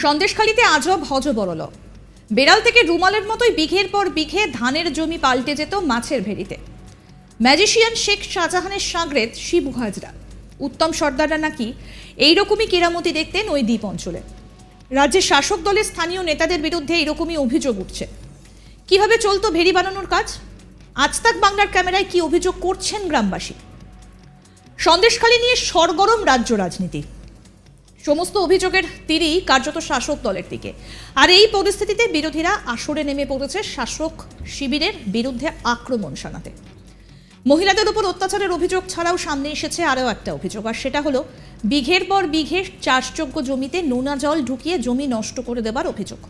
সন্দেশখালীতে আজব হজবরল। বেড়াল থেকে রুমালের মতোই বিঘের পর বিঘে ধানের জমি পাল্টে যেত মাছের ভেড়িতে। ম্যাজিশিয়ান শেখ শাহজাহানের সাগরেদ শিবু হাজরা, উত্তম সর্দাররা নাকি এইরকমই কেরামতি দেখতেন ওই দ্বীপ অঞ্চলে। রাজ্যের শাসক দলের স্থানীয় নেতাদের বিরুদ্ধে এইরকমই অভিযোগ উঠছে। কিভাবে চলতো ভেড়ি বানানোর কাজ? আজ তাক বাংলার ক্যামেরায় কি অভিযোগ করছেন গ্রামবাসী? সন্দেশখালী নিয়ে সরগরম রাজ্য রাজনীতি। সমস্ত অভিযোগের তীরই কার্যত শাসক দলের দিকে। আর এই পরিস্থিতিতে বিরোধীরা আসরে নেমে পড়েছে শাসক শিবিরের বিরুদ্ধে আক্রমণ শানাতে। মহিলাদের উপর অত্যাচারের অভিযোগ ছাড়াও সামনে এসেছে আরও একটা অভিযোগ, আর সেটা হলো বিঘের পর বিঘে চাষযোগ্য জমিতে নোনা জল ঢুকিয়ে জমি নষ্ট করে দেবার অভিযোগ।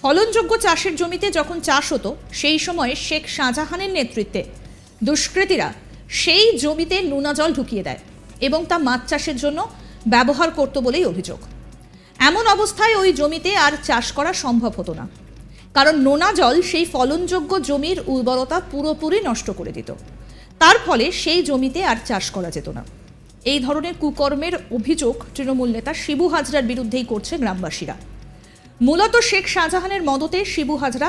ফলনযোগ্য চাষের জমিতে যখন চাষ হতো সেই সময়ে শেখ শাহজাহানের নেতৃত্বে দুষ্কৃতীরা সেই জমিতে নোনা জল ঢুকিয়ে দেয় এবং তা মাছ চাষের জন্য ব্যবহার করত বলেই অভিযোগ। এমন অবস্থায় ওই জমিতে আর চাষ করা সম্ভব হতো না, কারণ নোনা জল সেই ফলনযোগ্য জমির উর্বরতা পুরোপুরি নষ্ট করে দিত। তার ফলে সেই জমিতে আর চাষ করা যেত না। এই ধরনের কুকর্মের অভিযোগ তৃণমূল নেতা শিবু হাজরার বিরুদ্ধেই করছে গ্রামবাসীরা। মূলত শেখ শাহজাহানের মদতে শিবু হাজরা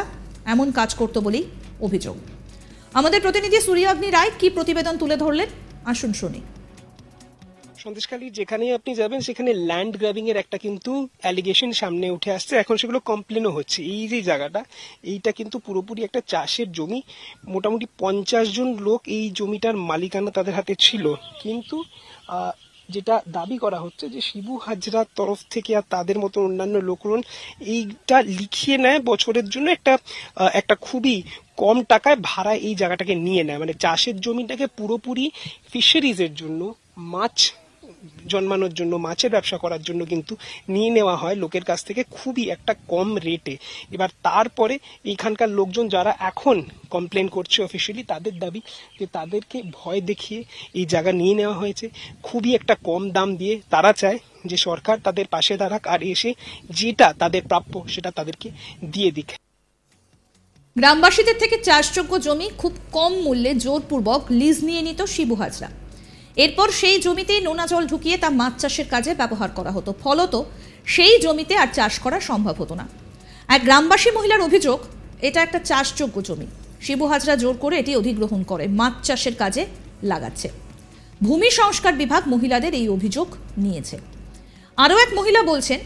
এমন কাজ করত বলেই অভিযোগ। আমাদের প্রতিনিধি সূর্যাগ্নি রায় কি প্রতিবেদন তুলে ধরলেন, আসুন শুনি। সন্দেশখালী যেখানেই আপনি যাবেন সেখানে ল্যান্ড গ্র্যাবিং এর একটা কিন্তু অ্যালিগেশন সামনে উঠে আসছে। এখন সেগুলো কমপ্লেনও হচ্ছে। এই যে জায়গাটা, এইটা কিন্তু পুরোপুরি একটা চাষের জমি। মোটামুটি 50 জন লোক এই জমিটার মালিকানা তাদের হাতে ছিল, কিন্তু যেটা দাবি করা হচ্ছে যে শিবু হাজরার তরফ থেকে আর তাদের মতো অন্যান্য লোকজন এইটা লিখিয়ে নেয় বছরের জন্য একটা খুবই কম টাকায় ভাড়া এই জায়গাটাকে নিয়ে নেয়। মানে চাষের জমিটাকে পুরোপুরি ফিশারিজের জন্য, মাছ জন্মানোর জন্য, মাছের ব্যবসা করার জন্য কিন্তু নিয়ে নেওয়া হয় লোকের কাছ থেকে খুবই একটা কম রেটে। এবার তারপরে এইখানকার লোকজন যারা এখন কমপ্লেন করছে অফিসিয়ালি, তাদের দাবি যে তাদেরকে ভয় দেখিয়ে এই জায়গা নিয়ে নেওয়া হয়েছে খুবই একটা কম দাম দিয়ে। তারা চায় যে সরকার তাদের পাশে দাঁড়াক আর এসে যেটা তাদের প্রাপ্য সেটা তাদেরকে দিয়ে দিক। গ্রামবাসীদের থেকে চাষযোগ্য জমি খুব কম মূল্যে জোরপূর্বক লিজ নিয়ে নিত শিবু হাজরা। এরপর সেই জমিতেই নোনা জল ঢুকিয়ে তা মাছ চাষের কাজে ব্যবহার করা হতো। ফলত সেই জমিতে আর চাষ করা সম্ভব হতো না। এক গ্রামবাসী মহিলার অভিযোগ, এটা একটা চাষযোগ্য জমি, শিবু হাজরা জোর করে এটি অধিগ্রহণ করে মাছ চাষের কাজে লাগাচ্ছে। ভূমি সংস্কার বিভাগ মহিলাদের এই অভিযোগ নিয়েছে। আরও এক মহিলা বলছেন,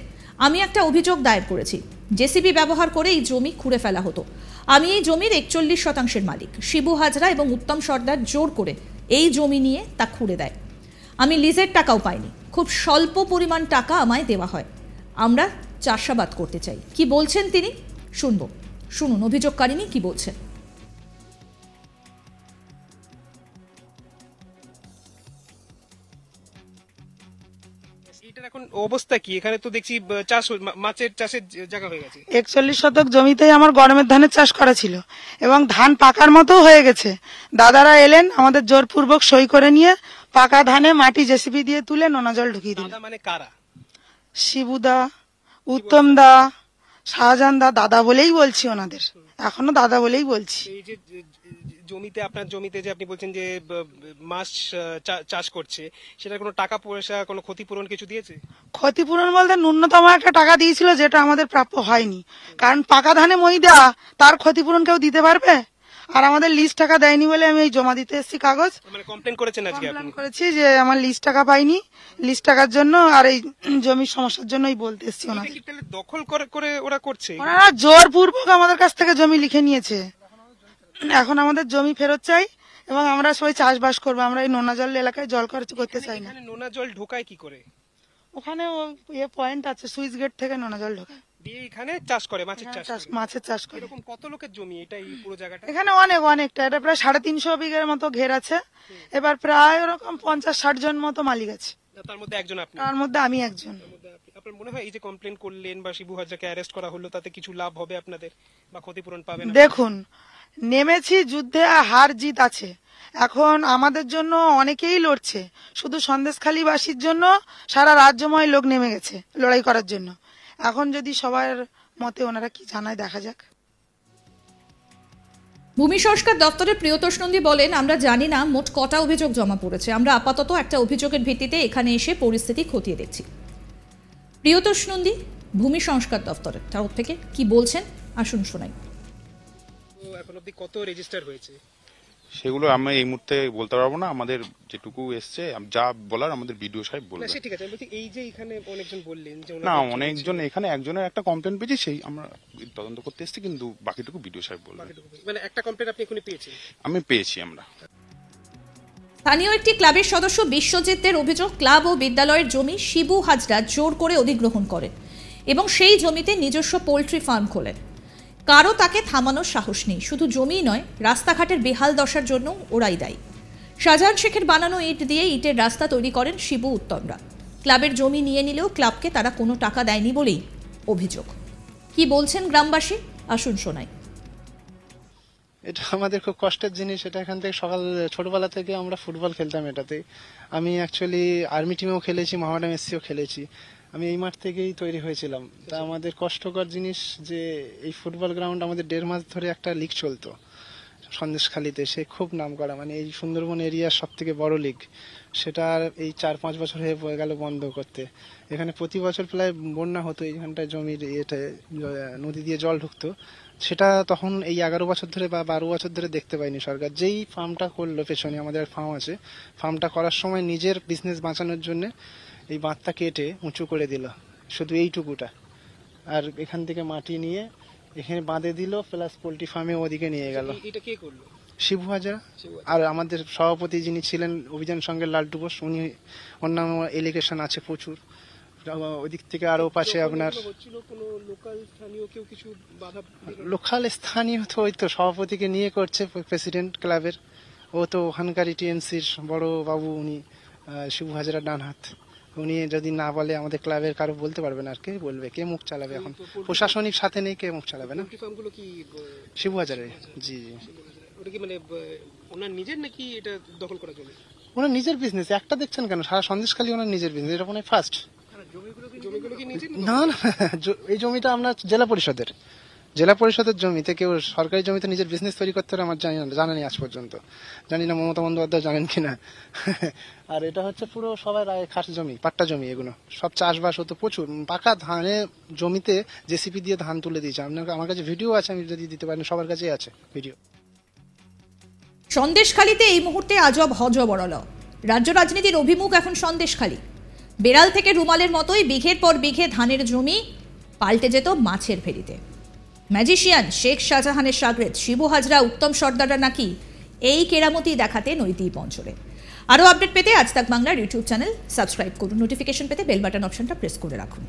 আমি একটা অভিযোগ দায়ের করেছি, জেসিবি ব্যবহার করে এই জমি খুঁড়ে ফেলা হতো। আমি এই জমির 41% মালিক। শিবু হাজরা এবং উত্তম সর্দার জোর করে এই জমি নিয়ে তা খুঁড়ে দেয়। আমি লিজের টাকাও পাইনি, খুব স্বল্প পরিমাণ টাকা আমায় দেওয়া হয়। আমরা চাষাবাদ করতে চাই। কি বলছেন তিনি শুনুন অভিযোগকারিনী কি বলছেন। এটার এখন অবস্থা কি? এখানে তো দেখছি মাছের চাষের জায়গা হয়ে গেছে। 41 শতক জমিতেই আমার গরমের ধানের চাষ করা ছিল এবং ধান পাকার মতো হয়ে গেছে। দাদারা এলেন, আমাদের জোরপূর্বক সই করে নিয়ে পাকা ধানে মাটি জেসিবি দিয়ে তুলে নোনা জল ঢুকিয়ে দিল। মানে কারা? শিবুদা, উত্তম দা, শাহজাহান দা, দাদা বলেই বলছি ওনাদের, এখনো দাদা বলেই বলছি। এই যে জমিতে, আপনার জমিতে যে আপনি বলছেন যে মাছ চাষ করছে, সেটা কোনো টাকা পয়সা, কোনো ক্ষতিপূরণ কিছু দিয়েছে? ক্ষতিপূরণ বলতে ন্যূনতম একটা টাকা দিয়েছিল, যেটা আমাদের প্রাপ্য হয়নি। কারণ পাকা ধানে মই দেওয়া, তার ক্ষতিপূরণ কেউ দিতে পারবে? আর আমাদের লিস্ট টাকা দেয়নি বলে আমি এই জমা দিতে এসেছি কাগজ। মানে কমপ্লেন করেছেন আজকে? কমপ্লেন করেছি যে আমার লিস্ট টাকা পাইনি, লিস্ট টাকার জন্য আর এই জমির সমস্যার জন্যই বলতে এসেছি। ওনাদের দখল করে ওরা করছে, ওনারা জোরপূর্বক আমাদের কাছ থেকে জমি লিখে নিয়েছে। এখন আমাদের জমি ফেরত চাই এবং আমরা সবাই চাষবাস করবো। আমরা এই নোনা জল এলাকায় জল খরচ করতে চাই না। নোনা জল ঢোকায় কি করে? ওখানে পয়েন্ট আছে, সুইচ গেট থেকে নোনা জল ঢোকায় দিয়ে এখানে চাষ করে, মাছের চাষ করে। এরকম কত লোকের জমি এটা, এই পুরো জায়গাটা? এখানে অনেকটা, এটা প্রায় 350 বিঘার মতো ঘের আছে। এবার প্রায় ওরকম 50-60 জন মতো মালিক আছে। তার মধ্যে একজন আপনি? তার মধ্যে আমি একজন। আপনার মনে হয় এই যে কমপ্লেন করলেন বা শিবু হাজরাকে অ্যারেস্ট করা হলো, তাতে কিছু লাভ হবে আপনাদের বা ক্ষতিপূরণ পাবেন? দেখুন, নেমেছি যুদ্ধে, হার জিত আছে। এখন আমাদের জন্য অনেকেই লড়ছে, শুধু সন্দেশখালীবাসীর জন্য সারা রাজ্যময় লোক নেমে গেছে লড়াই করার জন্য। এখন যদি সবার মতে ওনারা কি জানায় দেখা যাক। ভূমি সংস্কার দপ্তরের প্রিয়তোষ নন্দী বলেন, আমরা জানি না মোট কটা অভিযোগ জমা পড়েছে। আমরা আপাতত একটা অভিযোগের ভিত্তিতে এখানে এসে পরিস্থিতি খতিয়ে দেখছি। প্রিয়তোষ নন্দী ভূমি সংস্কার দপ্তরের তরফ থেকে কি বলছেন আসুন শোনাই। তো এখন অবধি কত রেজিস্টার হয়েছে? সেগুলো আমি এই মুহূর্তে বলতে পারবো না, আমাদের যেটুকু এসছে যা বলার আমাদের বিডিও সাহেব না বলবেন। সে ঠিক আছে, আমি বলছি এই যে এখানে অনেকজন বললেন যে না অনেকজন, এখানে একজনের একটা কমপ্লেন পেয়েছি, সেই আমরা তদন্ত করতে এসেছি, কিন্তু বাকিটুকু বিডিও সাহেব বলবেন। মানে একটা কমপ্লেন আপনি এখনই পেয়েছেন? আমি পেয়েছি আমরা। স্থানীয় একটি ক্লাবের সদস্য বিশ্বজিতের অভিযোগ, ক্লাব ও বিদ্যালয়ের জমি শিবু হাজরা জোর করে অধিগ্রহণ করেন এবং সেই জমিতে নিজস্ব পোল্ট্রি ফার্ম খোলেন। কারো তাকে থামানোর সাহস নেই। শুধু জমিই নয়, রাস্তাঘাটের বেহাল দশার জন্য ওরাই দায়ী। শাহজাহান শেখের বানানো ইট দিয়ে ইটের রাস্তা তৈরি করেন শিবু উত্তমরা। ক্লাবের জমি নিয়ে নিলেও ক্লাবকে তারা কোনো টাকা দেয়নি বলেই অভিযোগ। কি বলছেন গ্রামবাসী আসুন শোনাই। এটা আমাদের খুব কষ্টের জিনিস। এটা এখান থেকে ছোটবেলা থেকে আমরা ফুটবল খেলতাম এটাতে। আমি অ্যাকচুয়ালি আর্মি টিমেও খেলেছি, মহামেডান এসসিও খেলেছি। আমি এই মাঠ থেকেই তৈরি হয়েছিলাম। তা আমাদের কষ্টকর জিনিস যে এই ফুটবল গ্রাউন্ড আমাদের 1.5 মাস ধরে একটা লিগ চলতো সন্দেশখালীতে, সে খুব নাম করা, মানে এই সুন্দরবন এরিয়ার সব থেকে বড় লিগ। সেটা এই 4-5 বছর হয়ে গেল বন্ধ করতে। এখানে প্রতি বছর প্রায় বন্যা হতো, এইখানটায় জমির নদী দিয়ে জল ঢুকতো। সেটা তখন এই 11 বছর ধরে বা 12 বছর ধরে দেখতে পাইনি সরকার। যেই ফার্মটা করলো, পেছনে আমাদের ফার্ম আছে, ফার্মটা করার সময় নিজের বিজনেস বাঁচানোর জন্য এই বাঁধটা কেটে উঁচু করে দিল, শুধু এইটুকুটা। আর এখান থেকে মাটি নিয়ে এখানে বাঁধে দিল, প্লাস পোল্ট্রি ফার্মে ওদিকে নিয়ে গেল। এটা কে করলো? শিবু হাজরা। আর আমাদের সভাপতি যিনি ছিলেন অভিযান সঙ্গে লালটু বোস, উনি অন্যান্য এলিগেশন আছে প্রচুর। ওইদিক থেকে আরো পাশে আপনার লোকাল স্থানীয় তো ওই তো সভাপতিকে নিয়ে করছে, প্রেসিডেন্ট ক্লাবের, ও তো ওখানকারই টিএমসির বড় বাবু, উনি শিবু হাজরা ডান হাত। উনি যদি না বলে আমাদের ক্লাবের কারো বলতে পারবে না, আর কে বলবে, কে মুখ চালাবে? এখন প্রশাসনিক সাথে নেই, কে মুখ চালাবে? না শিবু হাজারে। জি জি। ওটা কি মানে ওনার নিজের নাকি এটা দখল করা জমি? ওনার নিজের বিজনেস। একটা দেখছেন কেন, সারা সন্দেশখালী ওনার নিজের বিজনেস, এটা মনে হয় ফার্স্ট। জমিগুলো কি নিজের? না না, এই জমিটা আপনার জেলা পরিষদের জমিতে। কেউ সরকারি জমিতে নিজের বিজনেস তৈরি করতে পারে আমার জানা নেই আজ পর্যন্ত। জানি না মমতা বন্দ্যোপাধ্যায় জানেন কিনা। আর এটা হচ্ছে পুরো সবাই খাস জমি, পাট্টা জমি, এগুলো সব চাষবাস হতো প্রচুর। পাকা ধানের জমিতে জেসিপি দিয়ে ধান তুলে দিয়েছে। আমার কাছে ভিডিও আছে, আমি যদি দিতে পারি, সবার কাছেই আছে ভিডিও। সন্দেশখালীতে এই মুহূর্তে আজব হজবরল। রাজ্য রাজনীতির অভিমুখ এখন সন্দেশখালী। বেড়াল থেকে রুমালের মতোই বিঘের পর বিঘে ধানের জমি পাল্টে যেত মাছের ভেড়িতে। ম্যাজিশিয়ান শেখ শাহজাহানের শাগরেদ শিবু হাজরা, উত্তম সর্দাররা নাকি এই কেরামতি দেখাতে নৈতিক অঞ্চলে। আরও আপডেট পেতে আজ তাক বাংলার ইউটিউব চ্যানেল সাবস্ক্রাইব করুন। নোটিফিকেশন পেতে বেল বাটন অপশনটা প্রেস করে রাখুন।